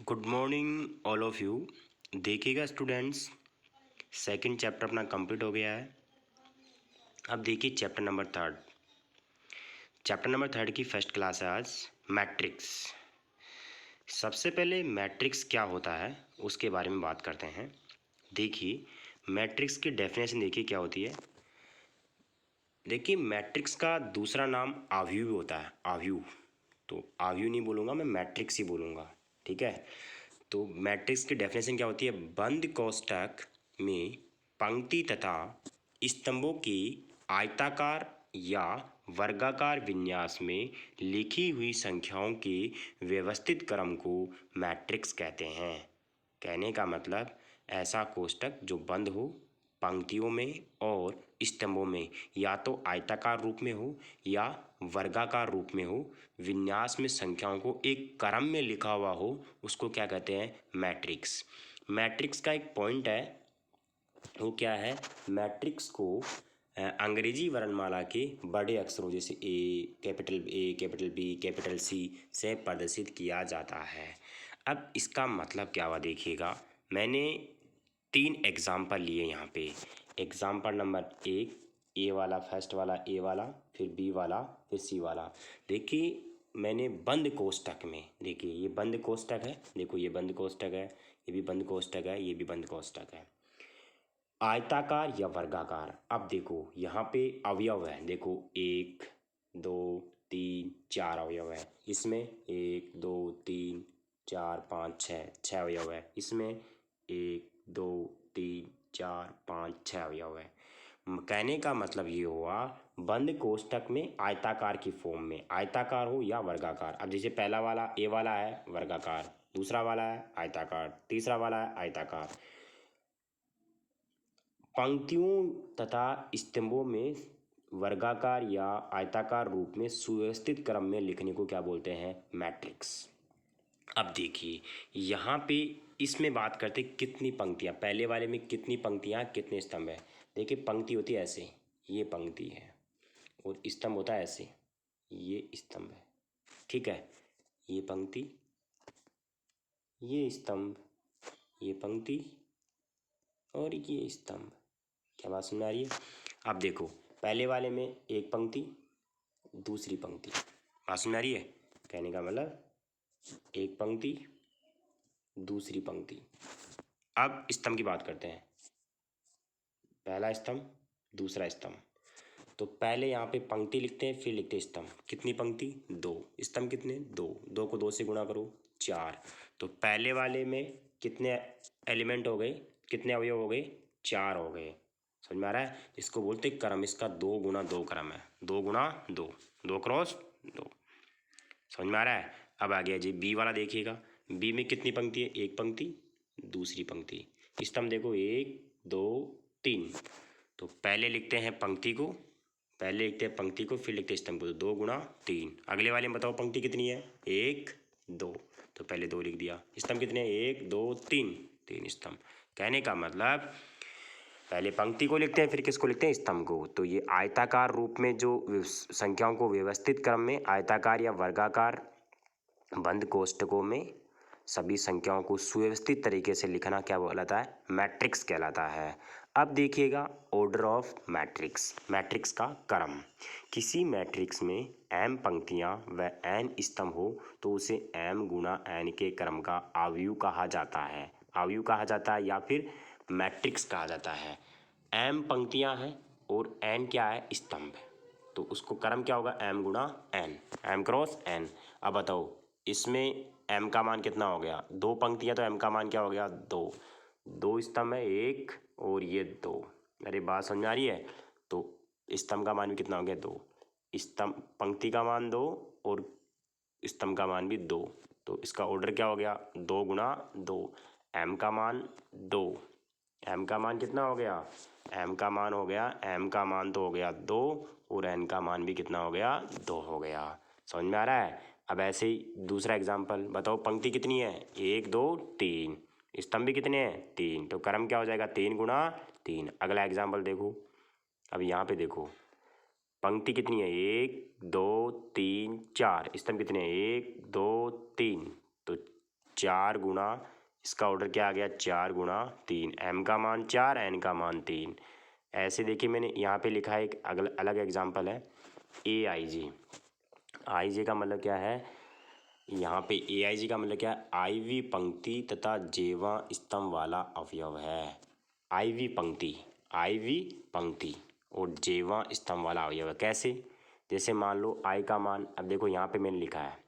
Good morning all of you. देखिएगा students, second chapter अपना complete हो गया है। अब देखिए chapter number third. Chapter number third की फर्स्ट क्लास है आज, मैट्रिक्स। सबसे पहले मैट्रिक्स क्या होता है उसके बारे में बात करते हैं। देखिए मैट्रिक्स की डेफिनेशन देखिए क्या होती है। देखिए मैट्रिक्स का दूसरा नाम आव्यूह होता है, आव्यूह। तो आव्यूह नहीं बोलूँगा मैं, मैट्रिक्स ही बोलूँगा, ठीक है। तो मैट्रिक्स की डेफिनेशन क्या होती है? बंद कोष्ठक में पंक्ति तथा स्तंभों की आयताकार या वर्गाकार विन्यास में लिखी हुई संख्याओं के व्यवस्थित क्रम को मैट्रिक्स कहते हैं। कहने का मतलब ऐसा कोष्ठक जो बंद हो, पंक्तियों में और स्तंभों में या तो आयताकार रूप में हो या वर्गाकार रूप में हो, विन्यास में संख्याओं को एक क्रम में लिखा हुआ हो, उसको क्या कहते हैं? मैट्रिक्स। मैट्रिक्स का एक पॉइंट है, वो क्या है? मैट्रिक्स को अंग्रेजी वर्णमाला के बड़े अक्षरों जैसे ए, कैपिटल बी, कैपिटल सी से प्रदर्शित किया जाता है। अब इसका मतलब क्या हुआ देखिएगा। मैंने 3 एग्जाम्पल लिए यहाँ पे। एग्जाम्पल नंबर 1 ए वाला, फर्स्ट वाला ए वाला, फिर बी वाला, फिर सी वाला। देखिए मैंने बंद कोष्ठक में, देखिए ये बंद कोष्ठक है, देखो ये बंद कोष्ठक है, ये भी बंद कोष्ठक है, ये भी बंद कोष्ठक है। आयताकार या वर्गाकार। अब देखो यहाँ पे अवयव है, देखो 1 2 3 4 अवयव है इसमें। 1 2 3 4 5 6 अवयव है इसमें। 1 2 3 4 5 6 अवयव है। कहने का मतलब ये हुआ बंद कोष्ठक में आयताकार की फॉर्म में, आयताकार हो या वर्गाकार। अब जैसे पहला वाला ए वाला है वर्गाकार, दूसरा वाला है आयताकार, तीसरा वाला है आयताकार। पंक्तियों तथा स्तंभों में वर्गाकार या आयताकार रूप में सुव्यवस्थित क्रम में लिखने को क्या बोलते हैं? मैट्रिक्स। अब देखिए यहाँ पे इसमें बात करते कितनी पंक्तियाँ, पहले वाले में कितनी पंक्तियाँ कितने स्तंभ है। देखिए पंक्ति होती है ऐसे, ये पंक्ति है, और स्तंभ होता है ऐसे, ये स्तंभ है, ठीक है। ये पंक्ति, ये स्तंभ, ये पंक्ति और ये स्तंभ। क्या बात सुन आ रही है? अब देखो पहले वाले में एक पंक्ति, दूसरी पंक्ति। बात सुन आ रही है? कहने का मतलब एक पंक्ति, दूसरी पंक्ति। अब स्तंभ की बात करते हैं। पहला स्तंभ, दूसरा स्तंभ। तो पहले यहाँ पे पंक्ति लिखते हैं, फिर लिखते हैं स्तंभ। कितनी पंक्ति? 2। स्तंभ कितने? 2। 2 को 2 से गुणा करो, 4। तो पहले वाले में कितने एलिमेंट हो गए, कितने अवयव हो गए? 4 हो गए। समझ में आ रहा है? इसको बोलते क्रम, इसका 2 गुणा 2 क्रम है। 2 गुणा 2, 2 क्रॉस 2। समझ में आ रहा है? अब आ गया जी बी वाला, देखिएगा बी में कितनी पंक्ति है? एक पंक्ति, दूसरी पंक्ति। स्तंभ देखो 1 2 3। तो पहले लिखते हैं पंक्ति को, पहले लिखते हैं पंक्ति को, फिर लिखते हैं स्तंभ को। तो 2 गुणा 3। अगले वाले में बताओ पंक्ति कितनी है? 1 2। तो पहले 2 लिख दिया। स्तंभ कितने हैं? 1 2 3, 3 स्तंभ। कहने का मतलब पहले पंक्ति को लिखते हैं, फिर किसको लिखते हैं? स्तंभ को। तो ये आयताकार रूप में जो संख्याओं को व्यवस्थित क्रम में, आयताकार या वर्गाकार बंद कोष्ठकों में सभी संख्याओं को सुव्यवस्थित तरीके से लिखना क्या कहलाता है? मैट्रिक्स कहलाता है। अब देखिएगा ऑर्डर ऑफ मैट्रिक्स, मैट्रिक्स का क्रम। किसी मैट्रिक्स में m पंक्तियां व n स्तंभ हो तो उसे m गुणा n के क्रम का आव्यूह कहा जाता है। आव्यूह कहा जाता है या फिर मैट्रिक्स कहा जाता है। m पंक्तियां हैं और n क्या है? स्तंभ। तो उसको क्रम क्या होगा? m गुणा n, m क्रॉस n। अब बताओ इसमें m का मान कितना हो गया? 2 पंक्तियां, तो m का मान क्या हो गया? 2। 2 स्तंभ है, 1 और ये 2। अरे बात समझ में आ रही है? तो स्तंभ का मान भी कितना हो गया? 2। स्तंभ, पंक्ति का मान 2 और स्तंभ का मान भी 2। तो इसका ऑर्डर क्या हो गया? 2 गुणा 2। m का मान 2, m का मान कितना हो गया? m का मान हो गया, m का मान तो हो गया 2 और n का मान भी कितना हो गया? 2 हो गया। समझ में आ रहा है? अब ऐसे ही दूसरा एग्जाम्पल बताओ, पंक्ति कितनी है? 1 2 3। स्तंभ भी कितने हैं? 3। तो क्रम क्या हो जाएगा? 3 गुणा 3। अगला एग्जाम्पल देखो। अब यहाँ पे देखो पंक्ति कितनी है? 1 2 3 4। स्तंभ कितने हैं? 1 2 3। तो 4 गुणा, इसका ऑर्डर क्या आ गया, 4 गुणा 3, m का मान 4, n का मान 3। ऐसे देखिए मैंने यहाँ पे लिखा है, एक अलग एग्जाम्पल है, AIG। IJ का मतलब क्या है, यहाँ पे AIG का मतलब क्या है, IV पंक्ति तथा जेवा स्तंभ वाला अवयव है। IV पंक्ति और जेवा स्तंभ वाला अवयव है। कैसे, जैसे मान लो I का मान, अब देखो यहाँ पे मैंने लिखा है,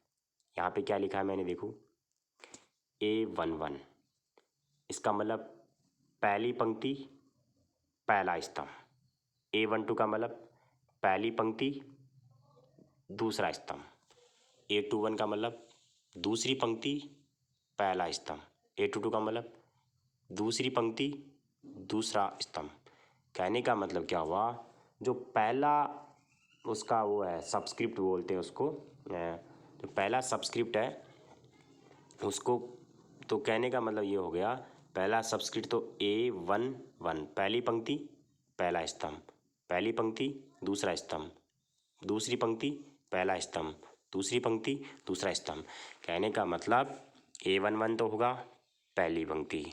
यहाँ पे क्या लिखा है मैंने, देखो A11, इसका मतलब पहली पंक्ति पहला स्तंभ। A12 का मतलब पहली पंक्ति दूसरा स्तंभ। A21 का मतलब दूसरी पंक्ति पहला स्तंभ। A22 का मतलब दूसरी पंक्ति दूसरा स्तंभ। कहने का मतलब क्या हुआ, जो पहला उसका वो है, सबस्क्रिप्ट बोलते हैं उसको, जो पहला सबस्क्रिप्ट है उसको, तो कहने का मतलब ये हो गया, पहला सबस्क्रिप्ट तो A11, पहली पंक्ति पहला स्तंभ, पहली पंक्ति दूसरा स्तंभ, दूसरी पंक्ति पहला स्तंभ, दूसरी पंक्ति दूसरा स्तंभ। कहने का मतलब A11 तो होगा पहली पंक्ति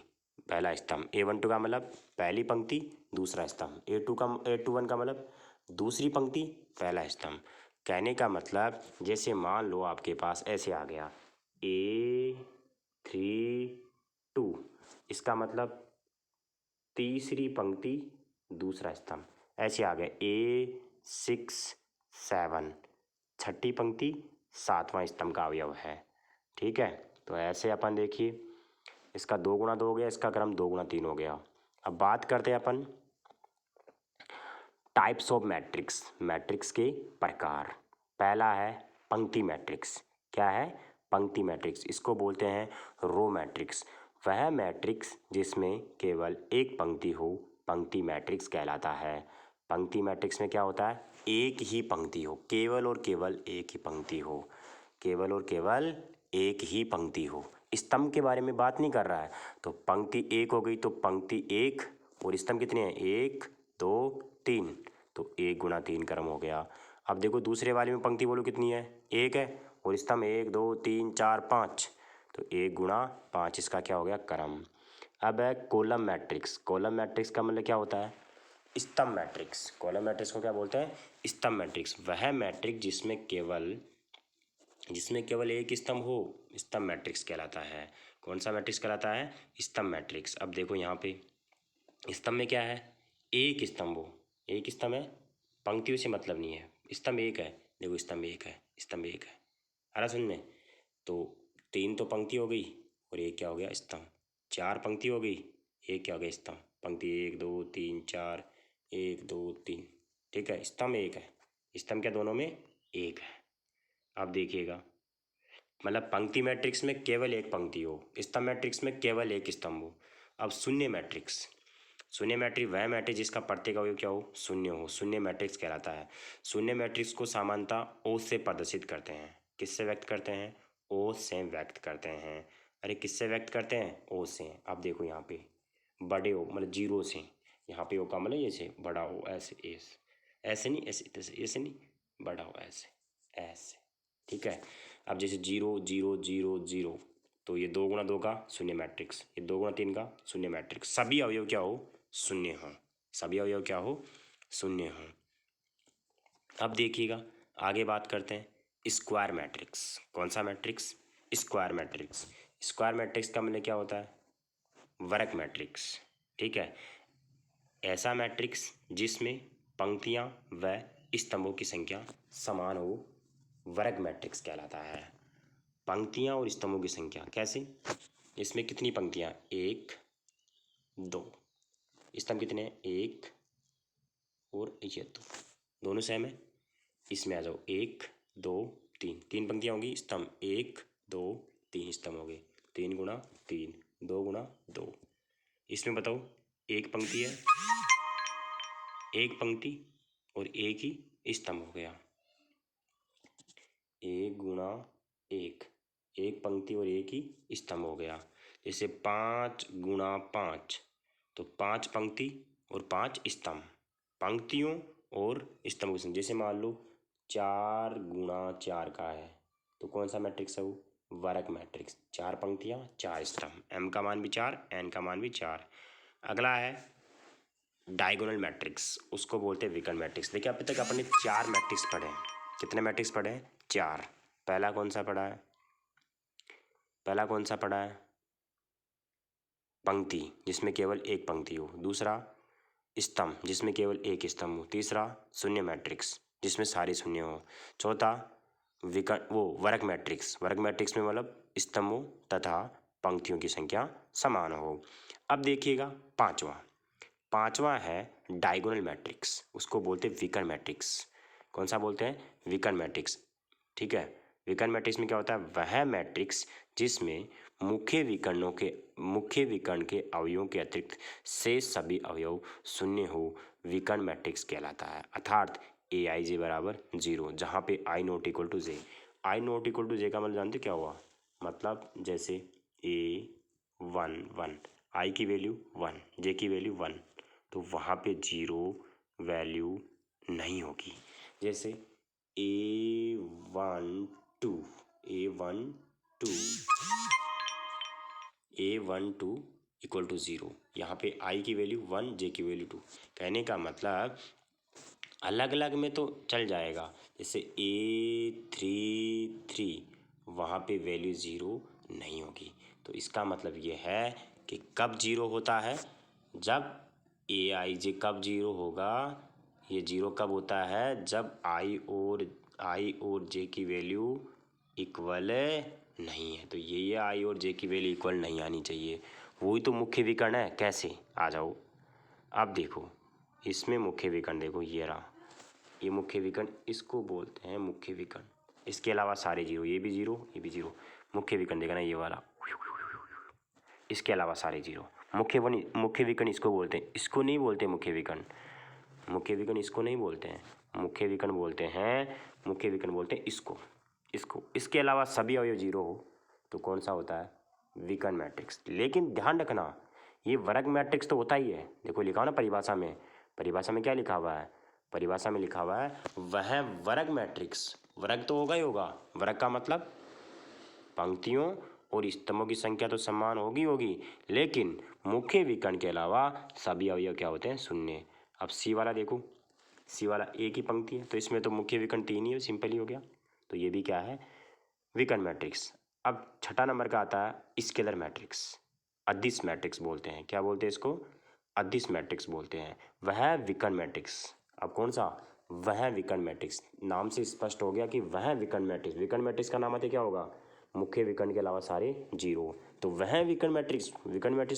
पहला स्तंभ, A12 का मतलब पहली पंक्ति दूसरा स्तंभ, A21 का मतलब दूसरी पंक्ति पहला स्तंभ। कहने का मतलब जैसे मान लो आपके पास ऐसे आ गया A32, इसका मतलब तीसरी पंक्ति दूसरा स्तंभ। ऐसे आ गए A67, छठी पंक्ति सातवां स्तंभ का अवयव है। ठीक है, तो ऐसे अपन देखिए, इसका 2 गुणा 2 हो गया, इसका क्रम 2 गुणा 3 हो गया। अब बात करते हैं अपन टाइप्स ऑफ मैट्रिक्स, मैट्रिक्स के प्रकार। पहला है पंक्ति मैट्रिक्स। क्या है, पंक्ति मैट्रिक्स, इसको बोलते हैं रो मैट्रिक्स। वह मैट्रिक्स जिसमें केवल एक पंक्ति हो पंक्ति मैट्रिक्स कहलाता है। पंक्ति मैट्रिक्स में क्या होता है, एक ही पंक्ति हो, केवल और केवल एक ही पंक्ति हो, केवल और केवल एक ही पंक्ति हो। स्तंभ के बारे में बात नहीं कर रहा है, तो पंक्ति एक हो गई तो पंक्ति एक, और स्तंभ कितने हैं, 1 2 3, तो 1 गुणा 3 क्रम हो गया। अब देखो दूसरे वाले में पंक्ति बोलो कितनी है, 1 है, और स्तंभ 1 2 3 4 5, तो 1 गुणा 5, इसका क्या हो गया, क्रम। अब है कॉलम मैट्रिक्स। कॉलम मैट्रिक्स का मतलब क्या होता है, स्तंभ मैट्रिक्स। कॉलम मैट्रिक्स को क्या बोलते हैं, स्तंभ मैट्रिक्स। वह मैट्रिक्स जिसमें केवल एक स्तंभ हो, स्तंभ मैट्रिक्स कहलाता है। कौन सा मैट्रिक्स कहलाता है, स्तंभ मैट्रिक्स। अब देखो यहाँ पे स्तंभ में क्या है, एक स्तंभ हो, एक स्तंभ है, पंक्तियों से मतलब नहीं है, स्तंभ एक है। देखो स्तंभ एक है, स्तंभ एक है, आ रहा समझ में। तो 3 तो पंक्ति हो गई और एक क्या हो गया, स्तंभ। 4 पंक्ति हो गई, एक क्या हो गया, स्तंभ। पंक्ति 1 2 3 4, 1 2 3, ठीक है, स्तंभ एक है, स्तंभ क्या दोनों में एक है। अब देखिएगा, मतलब पंक्ति मैट्रिक्स में केवल एक पंक्ति हो, स्तंभ मैट्रिक्स में केवल एक स्तंभ हो। अब शून्य मैट्रिक्स, शून्य मैट्रिक्स वह मैट्रिक्स जिसका प्रत्येक अवयव क्या हो, शून्य हो, शून्य मैट्रिक्स कहलाता है। शून्य मैट्रिक्स को सामान्यतः ओ से प्रदर्शित करते हैं। किससे व्यक्त करते हैं, ओ से व्यक्त करते हैं। अरे किससे व्यक्त करते हैं, ओ से। अब देखो यहाँ पे बड़े ओ मतलब जीरो से, यहाँ पे ओ का मतलब ऐसे बड़ा ओ, ऐसे ऐसे नहीं, ऐसे नहीं, बड़ा हो ऐसे ऐसे, ठीक है। अब जैसे 0 0 0 0, तो ये 2 गुणा 2 का शून्य मैट्रिक्स, ये 2 गुणा 3 का शून्य मैट्रिक्स। सभी अवयव क्या हो, शून्य हो, सभी अवयव क्या हो, शून्य हो। अब देखिएगा आगे बात करते हैं स्क्वायर मैट्रिक्स। कौन सा matrix, square matrix. Square matrix का मतलब क्या होता है, वर्ग मैट्रिक्स। ठीक है, ऐसा मैट्रिक्स जिसमें पंक्तियां व स्तंभों की संख्या समान हो, वर्ग मैट्रिक्स कहलाता है। पंक्तियां और स्तंभों की संख्या कैसे, इसमें कितनी पंक्तियां, 1 2, स्तंभ कितने हैं, 1 और ये 2, दोनों सेम है। इसमें आ जाओ 1 2 3, 3 पंक्तियां होंगी, स्तंभ 1 2 3 स्तंभ हो गए, 3 गुणा 3, 2 गुणा 2। इसमें बताओ एक पंक्ति है, एक पंक्ति और एक ही स्तंभ हो गया, 1 गुणा 1, एक पंक्ति और एक ही स्तंभ हो गया। जैसे 5 गुणा 5, तो 5 पंक्ति और 5 स्तंभ, पंक्तियों और स्तंभ। जैसे मान लो 4 गुणा 4 का है, तो कौन सा मैट्रिक्स है वो, वर्ग मैट्रिक्स, 4 पंक्तियां 4 स्तंभ, m का मान भी 4, n का मान भी 4। अगला है डायगोनल मैट्रिक्स, उसको बोलते हैं विकर्ण मैट्रिक्स। देखिए अभी तक अपने 4 मैट्रिक्स पढ़े हैं। कितने मैट्रिक्स पढ़े हैं? 4। पहला कौन सा पढ़ा है? पहला कौन सा पढ़ा है? पंक्ति, जिसमें केवल एक पंक्ति हो। दूसरा स्तंभ, जिसमें केवल एक स्तंभ हो। तीसरा शून्य मैट्रिक्स, जिसमें सारे शून्य हो। चौथा वर्ग मैट्रिक्स, वर्ग मैट्रिक्स में मतलब स्तंभों तथा पंक्तियों की संख्या समान हो। अब देखिएगा पांचवा है डायगोनल मैट्रिक्स, उसको बोलते हैं विकर्ण मैट्रिक्स। कौन सा बोलते हैं? विकर्ण मैट्रिक्स। ठीक है, विकर्ण मैट्रिक्स में क्या होता है? वह मैट्रिक्स जिसमें मुख्य विकर्ण के अवयवों के अतिरिक्त शेष सभी अवयव शून्य हो, विकर्ण मैट्रिक्स कहलाता है। अर्थात ए आई जे बराबर 0, जहाँ पे I not equal to J. I not equal to J का मतलब जानते क्या हुआ? मतलब जैसे A1 आई की वैल्यू 1, जे की वैल्यू 1, तो वहाँ पे 0 वैल्यू नहीं होगी। जैसे A12 इक्वल टू 0, यहाँ पे आई की वैल्यू 1, जे की वैल्यू 2। कहने का मतलब अलग अलग में तो चल जाएगा। जैसे A33 वहाँ पे वैल्यू 0 नहीं होगी। तो इसका मतलब ये है कि कब 0 होता है? जब ए आई जे कब 0 होगा? ये 0 कब होता है? जब आई और जे की वैल्यू इक्वल नहीं है। तो ये आई और जे की वैल्यू इक्वल नहीं आनी चाहिए। वही तो मुख्य विकर्ण है। कैसे? आ जाओ। अब देखो इसमें मुख्य विकर्ण देखो, ये रहा, ये मुख्य विकर्ण, इसको बोलते हैं मुख्य विकर्ण। इसके अलावा सारे 0, ये भी 0, ये भी 0। मुख्य विकर्ण देखना ये वाला, इसके अलावा सारे 0। मुख्य विकर्ण इसको बोलते हैं। इसको नहीं बोलते मुख्य विकर्ण, मुख्य विकर्ण इसको नहीं बोलते हैं। मुख्य विकर्ण बोलते हैं इसको। इसके अलावा सभी अवयव 0 हो तो कौन सा होता है? विकर्ण मैट्रिक्स। लेकिन ध्यान रखना, ये वर्ग मैट्रिक्स तो होता ही है। देखो लिखा हो ना परिभाषा में, क्या लिखा हुआ है? परिभाषा में लिखा हुआ है वह वर्ग मैट्रिक्स। वर्ग तो होगा ही होगा। वर्ग का मतलब पंक्तियों और स्तंभों की संख्या तो समान होगी, लेकिन मुख्य विकर्ण के अलावा सभी अवयव क्या होते हैं? शून्य। अब सी वाला देखो, सी वाला एक ही पंक्ति है, तो इसमें तो मुख्य विकर्ण 3 ही है, सिंपल ही हो गया। तो ये भी क्या है? विकर्ण मैट्रिक्स। अब छठा नंबर का आता है स्केलर मैट्रिक्स, अदिश मैट्रिक्स बोलते हैं। क्या बोलते हैं इसको? अदिश मैट्रिक्स बोलते हैं। वह विकर्ण मैट्रिक्स। अब कौन सा? वह विकर्ण मैट्रिक्स। नाम से स्पष्ट हो गया कि वह विकर्ण मैट्रिक्स। विकर्ण मैट्रिक्स का नाम आते क्या होगा? मुख्य विकर्ण के अलावा सारे 0। तो वह विकर्ण मैट्रिक्स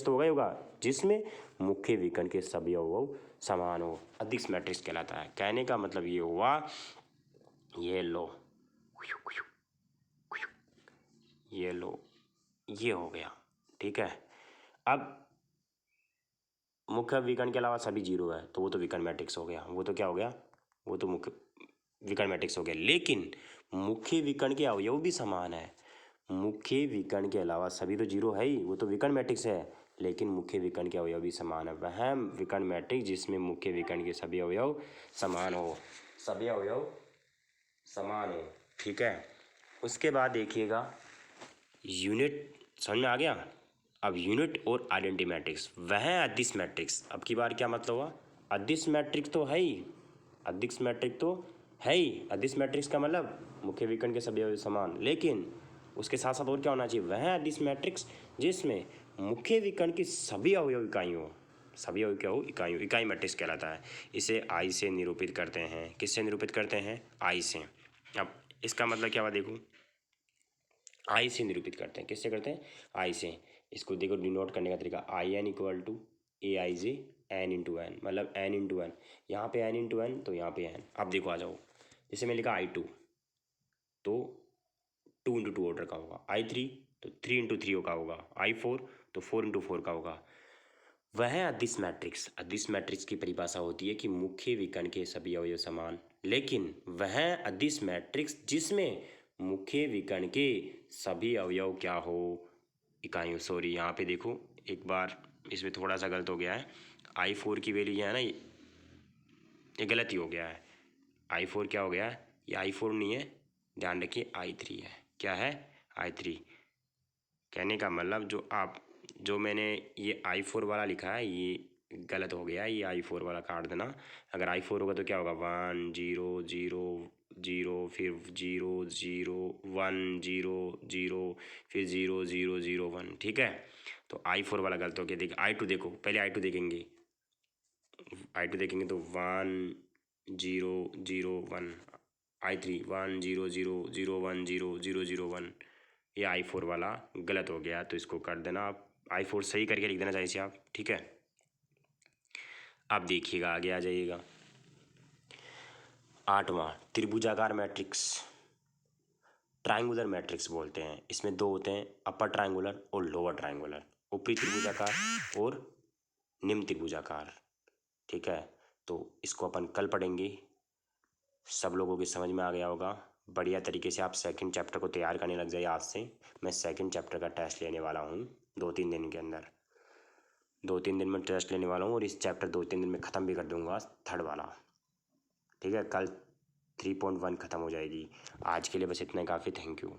तो होगा ही होगा जिसमें मुख्य विकर्ण के सभी अवयव समान हो, अदिश मैट्रिक्स कहलाता है। कहने का मतलब ये हुआ, ये लो, ये हो गया। ठीक है, अब मुख्य विकर्ण के अलावा सभी 0 है तो वो तो विकर्ण मैट्रिक्स हो गया। वो तो क्या हो गया? वो तो मुख्य विकर्ण मैट्रिक्स हो गया। लेकिन मुख्य विकर्ण के अवयव भी समान है। मुख्य विकर्ण के अलावा सभी तो 0 है ही, वो तो विकर्ण मैट्रिक्स है। लेकिन मुख्य विकर्ण के अवयव भी समान है। वह विकर्ण मैट्रिक्स जिसमें मुख्य विकर्ण के सभी अवयव समान हो, ठीक है। उसके बाद देखिएगा यूनिट, समझ में आ गया? अब यूनिट और आइडेंटिटी मैट्रिक्स, वह अदिश मैट्रिक्स। अब की बार क्या मतलब हुआ? अदिश मैट्रिक्स तो है ही, अदिश मैट्रिक्स का मतलब मुख्य विकर्ण के सभी अवयव समान, लेकिन उसके साथ साथ और क्या होना चाहिए? वह अदिश मैट्रिक्स जिसमें मुख्य विकर्ण की सभी अवयव इकाई हो, इकाई मैट्रिक्स कहलाता है। इसे आई से निरूपित करते हैं। किससे निरूपित करते हैं? आई से। अब इसका मतलब क्या हुआ? देखो आई से निरूपित करते हैं। किससे करते हैं? आई से। इसको देखो डिनोट करने का तरीका, I N equal to A I J N into N, मतलब एन इंटू एन। यहाँ पे एन इंटू एन तो यहाँ पे एन। अब देखो आ जाओ, जैसे मैं लिखा I2 तो 2 इंटू 2 ऑर्डर का होगा, I3 तो 3 इंटू 3 का होगा, I4 तो 4 इंटू 4 का होगा। वह अदिश मैट्रिक्स की परिभाषा होती है कि मुख्य विकर्ण के सभी अवयव समान, लेकिन वह अदिश मैट्रिक्स जिसमें मुख्य विकर्ण के सभी अवयव क्या हो? इकाइयों। सॉरी यहाँ पे देखो एक बार इसमें थोड़ा सा गलत हो गया है। I4 की वैल्यू है ना, ये गलत ही हो गया है। I4 क्या हो गया है? ये I4 नहीं है, ध्यान रखिए I3 है। क्या है? I3। कहने का मतलब जो मैंने ये I4 वाला लिखा है ये गलत हो गया, ये I4 वाला काट देना। अगर I4 होगा तो क्या होगा, 1 0 0 0, फिर 0 0 1 0 0, फिर 0 0 0 1। ठीक है, तो I4 वाला गलत हो गया। देखिए I2 देखो, पहले I2 देखेंगे, I2 देखेंगे तो 1 0 0 1। I3 1 0 0 0 1 0 0 0 1। ये I4 वाला गलत हो गया, तो इसको कर देना आप। I4 सही करके लिख देना चाहिए से आप। ठीक है, अब देखिएगा आगे आ जाइएगा। 8वां, त्रिभुजाकार मैट्रिक्स, ट्रायंगुलर मैट्रिक्स बोलते हैं। इसमें दो होते हैं, अपर ट्रायंगुलर और लोअर ट्रायंगुलर, ऊपरी त्रिभुजाकार और निम्न त्रिभुजाकार। ठीक है, तो इसको अपन कल पढ़ेंगे। सब लोगों की समझ में आ गया होगा। बढ़िया तरीके से आप सेकंड चैप्टर को तैयार करने लग जाइए। आज से मैं सेकंड चैप्टर का टेस्ट लेने वाला हूँ 2-3 दिन के अंदर। 2-3 दिन में टेस्ट लेने वाला हूँ और इस चैप्टर 2-3 दिन में ख़त्म भी कर दूंगा, थर्ड वाला। ठीक है, कल 3.1 ख़त्म हो जाएगी। आज के लिए बस इतना ही काफ़ी। Thank you.